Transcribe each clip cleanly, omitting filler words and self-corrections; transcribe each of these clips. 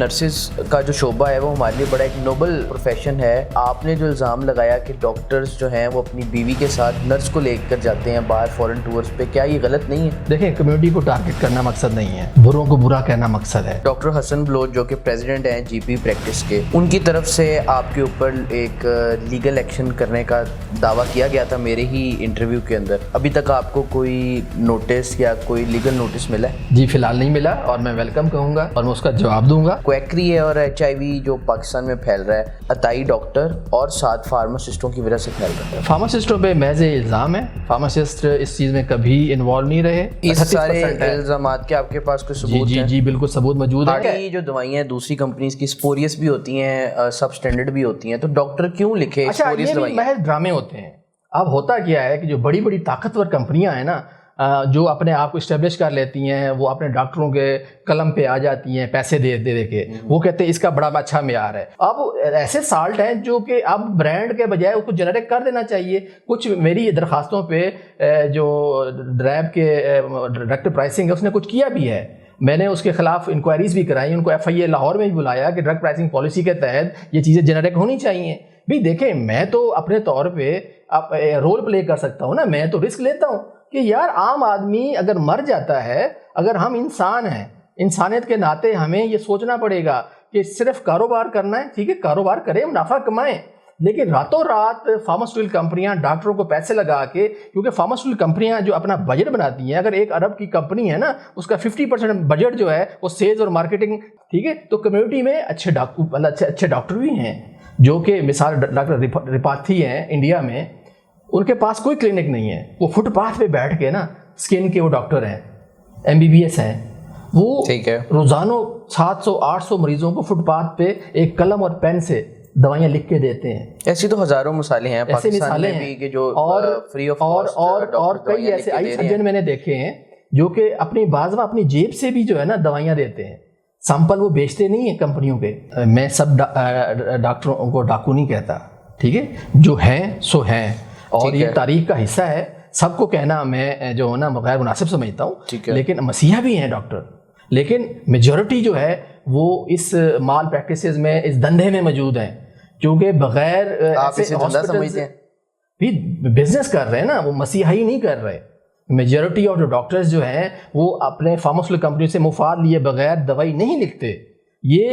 Nurses کا جو شعبہ ہے وہ ہمارے لیے بڑا ایک نوبل پروفیشن ہے. آپ نے جو الزام لگایا کہ ڈاکٹرز جو ہیں وہ اپنی بیوی کے ساتھ نرس کو لے کر جاتے ہیں باہر فورن ٹورز پہ، کیا یہ غلط نہیں ہے؟ دیکھیں، کمیونٹی کو ٹارگٹ کرنا مقصد نہیں ہے، بروں کو برا کہنا مقصد ہے. ڈاکٹر حسن بلوچ جو کہ پریزیڈنٹ ہیں جی پی پریکٹس کے، ان کی طرف سے آپ کے اوپر ایک لیگل ایکشن کرنے کا دعویٰ کیا گیا تھا میرے ہی انٹرویو کے اندر. ابھی تک آپ کو کوئی نوٹس یا کوئی لیگل نوٹس ملا ہے؟ جی فی الحال نہیں ملا، اور میں ویلکم کہوں گا اور میں اس کا جواب دوں گا. کویکری ہے اور ایچ آئی وی جو پاکستان میں پھیل رہا ہے عطائی ڈاکٹر اور 7 فارماسسٹوں کی وجہ سے پھیل رہا ہے. فارماسسٹوں پہ محض الزام ہے، فارماسسٹ اس چیز میں کبھی انوالو نہیں رہے. اس سارے الزامات کے آپ کے پاس کوئی ثبوت ہے؟ جی بالکل ثبوت موجود ہے. یہ جو دوائیاں دوسری کمپنیز کی سپوریس بھی ہوتی ہیں، سب سٹینڈرڈ بھی ہوتی ہیں، تو ڈاکٹر کیوں لکھے سپوریس دوائیاں؟ محض ڈرامے ہوتے ہیں. اب ہوتا کیا ہے کہ جو بڑی بڑی طاقتور کمپنیاں ہیں نا، جو اپنے آپ کو اسٹیبلش کر لیتی ہیں، وہ اپنے ڈاکٹروں کے قلم پہ آ جاتی ہیں پیسے دے کے، وہ کہتے ہیں اس کا بڑا اچھا معیار ہے. اب ایسے سالٹ ہیں جو کہ اب برانڈ کے بجائے اس کو جنریٹ کر دینا چاہیے. کچھ میری درخواستوں پہ جو ڈرائب کے ڈائریکٹر پرائسنگ ہے اس نے کچھ کیا بھی ہے. میں نے اس کے خلاف انکوائریز بھی کرائی، ان کو ایف آئی اے لاہور میں بھی بلایا کہ ڈرگ پرائسنگ پالیسی کے تحت یہ چیزیں جنریٹ ہونی چاہیے. بھی دیکھیں، میں تو اپنے طور پہ رول پلے کر سکتا ہوں نا، میں تو رسک لیتا ہوں کہ یار عام آدمی اگر مر جاتا ہے، اگر ہم انسان ہیں، انسانیت کے ناطے ہمیں یہ سوچنا پڑے گا کہ صرف کاروبار کرنا ہے. ٹھیک ہے، کاروبار کریں، منافع کمائیں، لیکن راتوں رات فارماسیوٹیکل کمپنیاں ڈاکٹروں کو پیسے لگا کے، کیونکہ فارماسیوٹیکل کمپنیاں جو اپنا بجٹ بناتی ہیں، اگر 1 ارب کی کمپنی ہے نا، اس کا 50% بجٹ جو ہے وہ سیلز اور مارکیٹنگ. ٹھیک ہے، تو کمیونٹی میں اچھے ڈاکٹر بھی ہیں، جو کہ مثال ڈاکٹر رپاتھی ہیں انڈیا میں، ان کے پاس کوئی کلینک نہیں ہے، وہ فٹ پاتھ پہ بیٹھ کے نا اسکن کے وہ ڈاکٹر ہیں، MBBS ہیں، وہ روزانہ 700-800 مریضوں کو فٹ پاتھ پہ ایک قلم اور پین سے دوائیاں لکھ کے دیتے ہیں. ایسی تو ہزاروں مثالیں ہیں پاکستان میں بھی کہ جو فری آف کاسٹ اور کئی ایسے آئی سرجن میں نے دیکھے ہیں جو کہ اپنی بعض اپنی جیب سے بھی جو ہے نا دوائیاں دیتے ہیں. سیمپل وہ بیچتے نہیں ہیں کمپنیوں کے. میں سب ڈاکٹروں کو ڈاکو نہیں کہتا، ٹھیک ہے، جو ہیں سو ہیں، اور یہ تاریخ کا حصہ ہے. سب کو کہنا میں جو ہے نا غیر مناسب سمجھتا ہوں، لیکن مسیحا بھی ہیں ڈاکٹر، لیکن میجورٹی جو ہے وہ اس مال پریکٹسز میں، اس دندے میں موجود ہیں، کیونکہ بغیر بھی بزنس کر رہے ہیں نا، وہ مسیحائی نہیں کر رہے. میجورٹی آف جو ڈاکٹرز جو ہیں وہ اپنے فارماسیوٹیکل کمپنی سے مفاد لیے بغیر دوائی نہیں لکھتے. یہ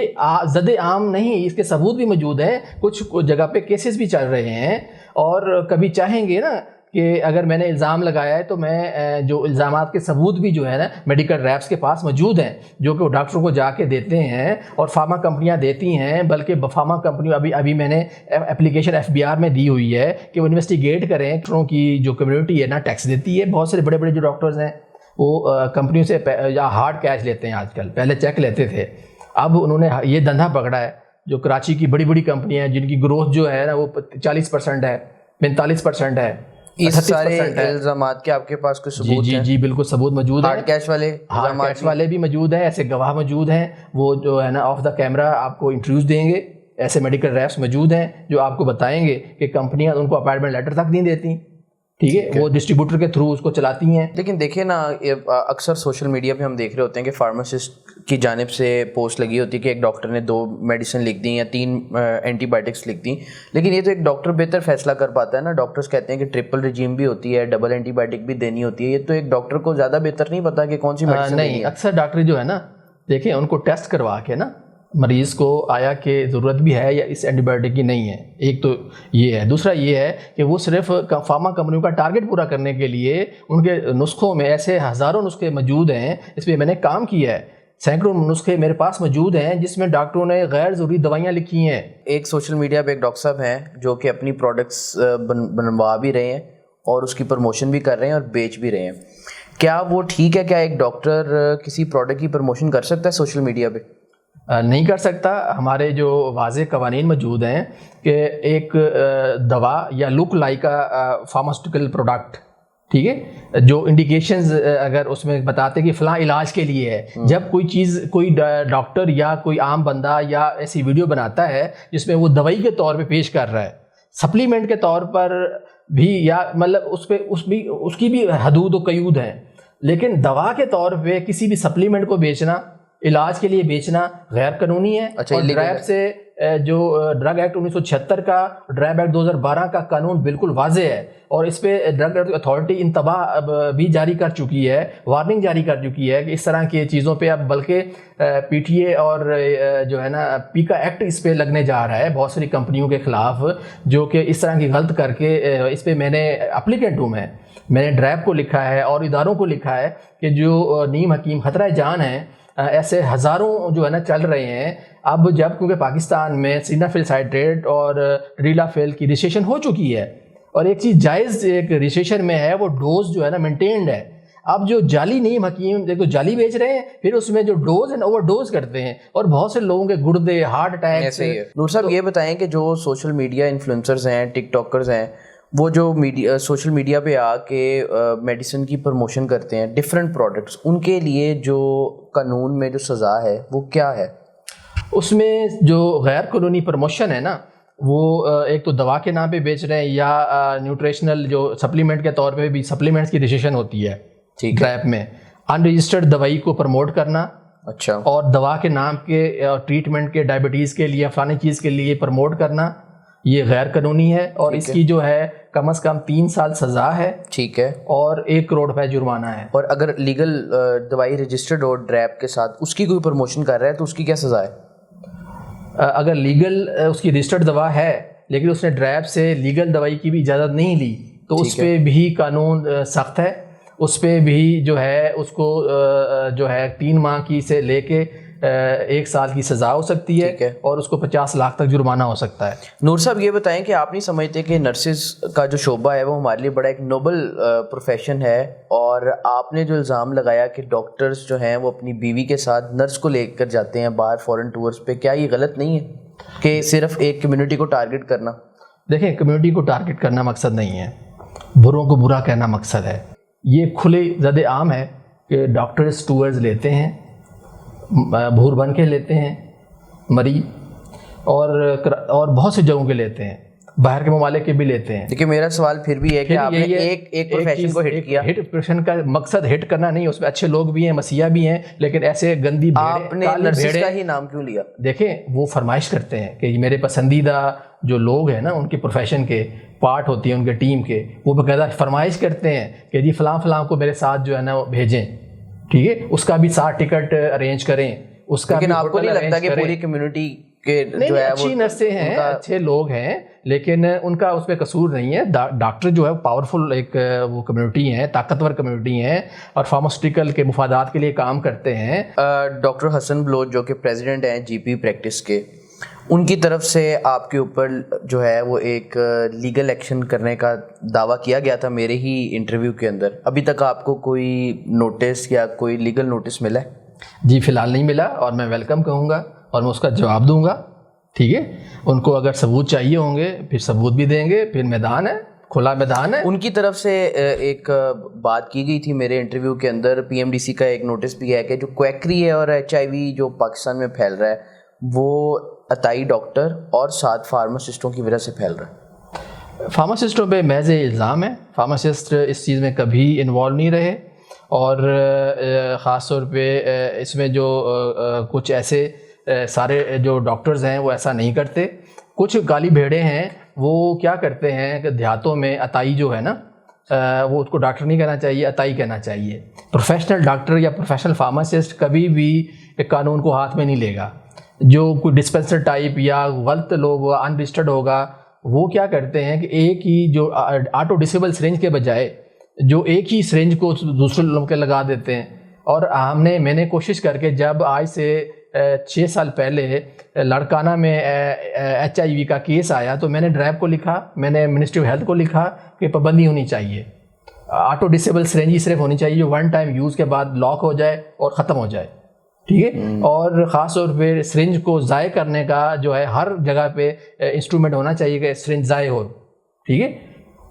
زد عام نہیں، اس کے ثبوت بھی موجود ہیں. کچھ جگہ پہ کیسز بھی چل رہے ہیں، اور کبھی چاہیں گے نا کہ اگر میں نے الزام لگایا ہے تو میں جو الزامات کے ثبوت بھی جو ہے نا میڈیکل ریپس کے پاس موجود ہیں، جو کہ وہ ڈاکٹروں کو جا کے دیتے ہیں، اور فارما کمپنیاں دیتی ہیں. بلکہ فارما کمپنیوں ابھی میں نے اپلیکیشن FBR میں دی ہوئی ہے کہ وہ انویسٹیگیٹ کریں. ڈاکٹروں کی جو کمیونٹی ہے نا ٹیکس دیتی ہے. بہت سارے بڑے بڑے جو ڈاکٹرز ہیں وہ کمپنیوں سے یا ہارڈ کیش لیتے ہیں آج کل، پہلے چیک لیتے تھے. اب انہوں نے یہ دھندا پکڑا ہے. جو کراچی کی بڑی بڑی کمپنیاں ہیں جن کی گروتھ جو ہے نا وہ 40% ہے، 45% ہے. اس سارے الزامات کے آپ کے پاس کوئی ثبوت ہے؟ جی بالکل ثبوت موجود ہے. ہارڈ کیش والے بھی موجود ہیں، ایسے گواہ موجود ہیں، وہ جو ہے نا آف دا کیمرہ آپ کو انٹرویوز دیں گے. ایسے میڈیکل ریپس موجود ہیں جو آپ کو بتائیں گے کہ کمپنیاں ان کو اپائنٹمنٹ لیٹر تک نہیں دیتی. ٹھیک ہے، وہ ڈسٹریبیوٹر کے تھرو اس کو چلاتی ہیں. لیکن دیکھیں نا، اکثر سوشل میڈیا پہ ہم دیکھ رہے ہوتے ہیں کہ فارماسسٹ کی جانب سے پوسٹ لگی ہوتی ہے کہ ایک ڈاکٹر نے 2 میڈیسن لکھ دی یا 3 اینٹی بائیوٹکس لکھ دی. لیکن یہ تو ایک ڈاکٹر بہتر فیصلہ کر پاتا ہے نا. ڈاکٹرز کہتے ہیں کہ ٹرپل رجیم بھی ہوتی ہے، ڈبل اینٹی بائیوٹک بھی دینی ہوتی ہے. یہ تو ایک ڈاکٹر کو زیادہ بہتر نہیں پتا کہ کون سی میڈیسن دینی ہے. نہیں، اکثر ڈاکٹر جو ہے نا، دیکھیں ان کو ٹیسٹ کروا کے نا مریض کو آیا کہ ضرورت بھی ہے یا اس اینٹی بائیوٹک کی نہیں ہے. ایک تو یہ ہے. دوسرا یہ ہے کہ وہ صرف فارما کمپنیوں کا ٹارگٹ پورا کرنے کے لیے ان کے نسخوں میں ایسے ہزاروں نسخے موجود ہیں. اس پہ میں نے کام کیا ہے. سینکڑوں نسخے میرے پاس موجود ہیں جس میں ڈاکٹروں نے غیر ضروری دوائیاں لکھی ہیں. ایک سوشل میڈیا پہ ایک ڈاکٹر صاحب ہیں جو کہ اپنی پروڈکٹس بنوا بھی رہے ہیں اور اس کی پروموشن بھی کر رہے ہیں اور بیچ بھی رہے ہیں. کیا وہ ٹھیک ہے؟ کیا ایک ڈاکٹر کسی پروڈکٹ کی پروموشن کر سکتا ہے سوشل میڈیا پہ؟ نہیں کر سکتا. ہمارے جو واضح قوانین موجود ہیں کہ ایک دوا یا لک لائک فارماسیوٹیکل پروڈکٹ، ٹھیک ہے، جو انڈیکیشنز اگر اس میں بتاتے کہ فلاں علاج کے لیے ہے. جب کوئی چیز کوئی ڈاکٹر یا کوئی عام بندہ یا ایسی ویڈیو بناتا ہے جس میں وہ دوائی کے طور پہ پیش کر رہا ہے، سپلیمنٹ کے طور پر بھی، یا مطلب اس کی بھی حدود و قیود ہیں، لیکن دوا کے طور پہ کسی بھی سپلیمنٹ کو بیچنا علاج کے لیے بیچنا غیر قانونی ہے. اچھا، اور ڈرائب سے جو ڈرگ ایکٹ 1976 کا، ڈرائب ایکٹ 2012 کا قانون بالکل واضح ہے، اور اس پہ ڈرگ اتھارٹی انتباہ بھی جاری کر چکی ہے، وارننگ جاری کر چکی ہے کہ اس طرح کی چیزوں پہ اب بلکہ پی ٹی اے اور جو ہے نا پی کا ایکٹ اس پہ لگنے جا رہا ہے بہت ساری کمپنیوں کے خلاف جو کہ اس طرح کی غلط کر کے. اس پہ میں نے اپلیکینٹ ہوں، میں نے ڈرائب کو لکھا ہے اور اداروں کو لکھا ہے کہ جو نیم حکیم خطرہ جان ہیں، ایسے ہزاروں جو ہے نا چل رہے ہیں. اب جب کیونکہ پاکستان میں سینافیل سائٹریٹ اور ریلافیل کی رجسٹریشن ہو چکی ہے، اور ایک چیز جائز ایک رجسٹریشن میں ہے وہ ڈوز جو ہے نا مینٹینڈ ہے. اب جو جعلی نیم حکیم دیکھو جعلی بیچ رہے ہیں، پھر اس میں جو ڈوز ہے نا اوور ڈوز کرتے ہیں، اور بہت سے لوگوں کے گردے، ہارٹ اٹیک. نور صاحب یہ بتائیں کہ جو سوشل میڈیا انفلوئنسرز ہیں، ٹک ٹاکرز ہیں، وہ جو سوشل میڈیا پہ آ کے میڈیسن کی پروموشن کرتے ہیں ڈفرینٹ پروڈکٹس، ان کے لیے جو قانون میں جو سزا ہے وہ کیا ہے؟ اس میں جو غیر قانونی پروموشن ہے نا، وہ ایک تو دوا کے نام پہ بیچ رہے ہیں، یا نیوٹریشنل جو سپلیمنٹ کے طور پہ بھی سپلیمنٹس کی رجسٹریشن ہوتی ہے ڈرائب میں، ان رجسٹرڈ دوائی کو پروموٹ کرنا. اچھا. اور دوا کے نام کے ٹریٹمنٹ کے ڈائبٹیز کے لیے فلانی چیز کے لیے پروموٹ کرنا، یہ غیر قانونی ہے، اور اس کی جو ہے کم از کم 3 سال سزا ہے. ٹھیک ہے. اور 1 کروڑ روپے جرمانہ ہے. اور اگر لیگل دوائی رجسٹرڈ ہو ڈرائب کے ساتھ، اس کی کوئی پروموشن کر رہا ہے تو اس کی کیا سزا ہے؟ اگر لیگل اس کی رجسٹرڈ دوا ہے لیکن اس نے ڈرائب سے لیگل دوائی کی بھی اجازت نہیں لی تو اس پہ بھی قانون سخت ہے. اس پہ بھی جو ہے اس کو جو ہے 3 ماہ کی سے لے کے 1 سال کی سزا ہو سکتی ہے، اور اس کو 50 لاکھ تک جرمانہ ہو سکتا ہے. نور صاحب یہ بتائیں کہ آپ نہیں سمجھتے کہ نرسز کا جو شعبہ ہے وہ ہمارے لیے بڑا ایک نوبل پروفیشن ہے، اور آپ نے جو الزام لگایا کہ ڈاکٹرز جو ہیں وہ اپنی بیوی کے ساتھ نرس کو لے کر جاتے ہیں باہر فورن ٹورز پہ، کیا یہ غلط نہیں ہے کہ صرف ایک کمیونٹی کو ٹارگٹ کرنا؟ دیکھیں، کمیونٹی کو ٹارگٹ کرنا مقصد نہیں ہے، بروں کو برا کہنا مقصد ہے. یہ کھلے زد عام ہے کہ ڈاکٹرز ٹورز لیتے ہیں، بھور بن کے لیتے ہیں، مری اور بہت سی جگہوں کے لیتے ہیں، باہر کے ممالک کے بھی لیتے ہیں. لیکن میرا سوال پھر بھی ہے کہ آپ نے ایک پروفیشن کو ہٹ کیا. ہٹ پروفیشن کا مقصد ہٹ کرنا نہیں، اس میں اچھے لوگ بھی ہیں، مسیحا بھی ہیں، لیکن ایسے گندی آپ نے نرسز کا ہی نام کیوں لیا؟ دیکھیں، وہ فرمائش کرتے ہیں کہ میرے پسندیدہ جو لوگ ہیں نا ان کے پروفیشن کے پارٹ ہوتی ہیں ان کے ٹیم کے، وہ باقاعدہ فرمائش کرتے ہیں کہ جی فلاں فلاں کو میرے ساتھ جو ہے نا وہ بھیجیں، ٹھیک ہے، اس کا بھی ساتھ ٹکٹ ارینج کریں، اس کا. لیکن آپ کو نہیں لگتا کہ پوری کمیونٹی کے جو ہے اچھی نرسیں ہیں، اچھے لوگ ہیں، لیکن ان کا اس پہ قصور نہیں ہے. ڈاکٹر جو ہے پاورفل ایک وہ کمیونٹی ہیں، طاقتور کمیونٹی ہیں، اور فارماسیوٹیکل کے مفادات کے لیے کام کرتے ہیں. ڈاکٹر حسن بلوچ جو کہ پریزیڈنٹ ہیں جی پی پریکٹس کے، ان کی طرف سے آپ کے اوپر جو ہے وہ ایک لیگل ایکشن کرنے کا دعویٰ کیا گیا تھا میرے ہی انٹرویو کے اندر. ابھی تک آپ کو کوئی نوٹس یا کوئی لیگل نوٹس ملا ہے؟ جی فی الحال نہیں ملا، اور میں ویلکم کہوں گا اور میں اس کا جواب دوں گا. ٹھیک ہے، ان کو اگر ثبوت چاہیے ہوں گے پھر ثبوت بھی دیں گے، پھر میدان ہے، کھلا میدان ہے. ان کی طرف سے ایک بات کی گئی تھی میرے انٹرویو کے اندر، پی ایم ڈی سی کا ایک نوٹس بھی ہے کہ جو کویکری ہے اور HIV جو پاکستان میں پھیل رہا ہے وہ عطائی ڈاکٹر اور 7 فارماسسٹوں کی وجہ سے پھیل رہا ہے. فارماسسٹوں پہ محض الزام ہے، فارماسسٹ اس چیز میں کبھی انوالو نہیں رہے، اور خاص طور پہ اس میں جو کچھ ایسے سارے جو ڈاکٹرز ہیں وہ ایسا نہیں کرتے. کچھ کالی بھیڑیں ہیں وہ کیا کرتے ہیں کہ دیہاتوں میں عطائی جو ہے نا وہ اس کو ڈاکٹر نہیں کہنا چاہیے، عطائی کہنا چاہیے. پروفیشنل ڈاکٹر یا پروفیشنل فارماسسٹ کبھی بھی قانون کو ہاتھ میں نہیں لے گا. جو کوئی ڈسپینسر ٹائپ یا غلط لوگ ان رجسٹرڈ ہوگا وہ کیا کرتے ہیں کہ ایک ہی جو آٹو ڈسیبل سرنج کے بجائے جو ایک ہی سرنج کو دوسرے لوگوں کے لگا دیتے ہیں. اور میں نے کوشش کر کے جب آج سے 6 سال پہلے لڑکانہ میں HIV کا کیس آیا تو میں نے ڈرائب کو لکھا، میں نے منسٹری آف ہیلتھ کو لکھا کہ پابندی ہونی چاہیے، آٹو ڈسیبل سرنج ہی صرف ہونی چاہیے جو 1 ٹائم یوز کے بعد لاک ہو جائے اور ختم ہو جائے. ٹھیک ہے، اور خاص طور پہ سرنج کو ضائع کرنے کا جو ہے ہر جگہ پہ انسٹرومنٹ ہونا چاہیے کہ سرنج ضائع ہو. ٹھیک ہے،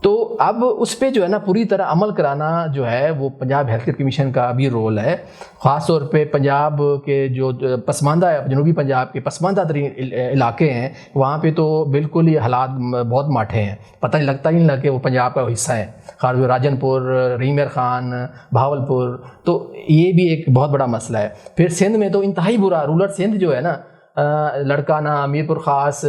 تو اب اس پہ جو ہے نا پوری طرح عمل کرانا جو ہے وہ پنجاب ہیلتھ کیئر کمیشن کا بھی رول ہے. خاص طور پہ پنجاب کے جو پسماندہ جنوبی پنجاب کے پسماندہ ترین علاقے ہیں وہاں پہ تو بالکل ہی حالات بہت ماٹھے ہیں, پتہ نہیں لگتا ہی نہیں لگا کہ وہ پنجاب کا حصہ ہے. خاص راجن پور, ریمیر خان, بھاولپور, تو یہ بھی ایک بہت بڑا مسئلہ ہے. پھر سندھ میں تو انتہائی برا, رولر سندھ جو ہے نا, لڑکانہ, میرپور خاص,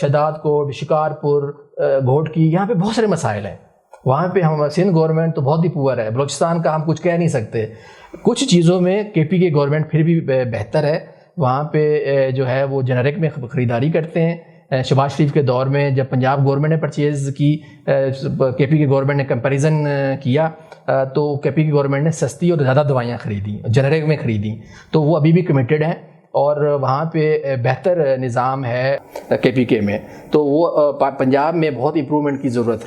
شداد کوٹ, شکارپور, گھوٹکی, یہاں پہ بہت سارے مسائل ہیں. وہاں پہ ہم سندھ گورنمنٹ تو بہت ہی پور ہے. بلوچستان کا ہم کچھ کہہ نہیں سکتے. کچھ چیزوں میں کے پی کے گورنمنٹ پھر بھی بہتر ہے. وہاں پہ جو ہے وہ جنرک میں خریداری کرتے ہیں. شہباز شریف کے دور میں جب پنجاب گورنمنٹ نے پرچیز کی, کے پی کے گورنمنٹ نے کمپیریزن کیا, تو کے پی کے گورنمنٹ نے سستی اور زیادہ دوائیاں خریدیں, جنرک میں خریدیں. تو وہ ابھی بھی کمیٹڈ ہیں اور وہاں پہ بہتر نظام ہے کے پی کے میں. تو وہ پنجاب میں بہت امپرومنٹ کی ضرورت ہے.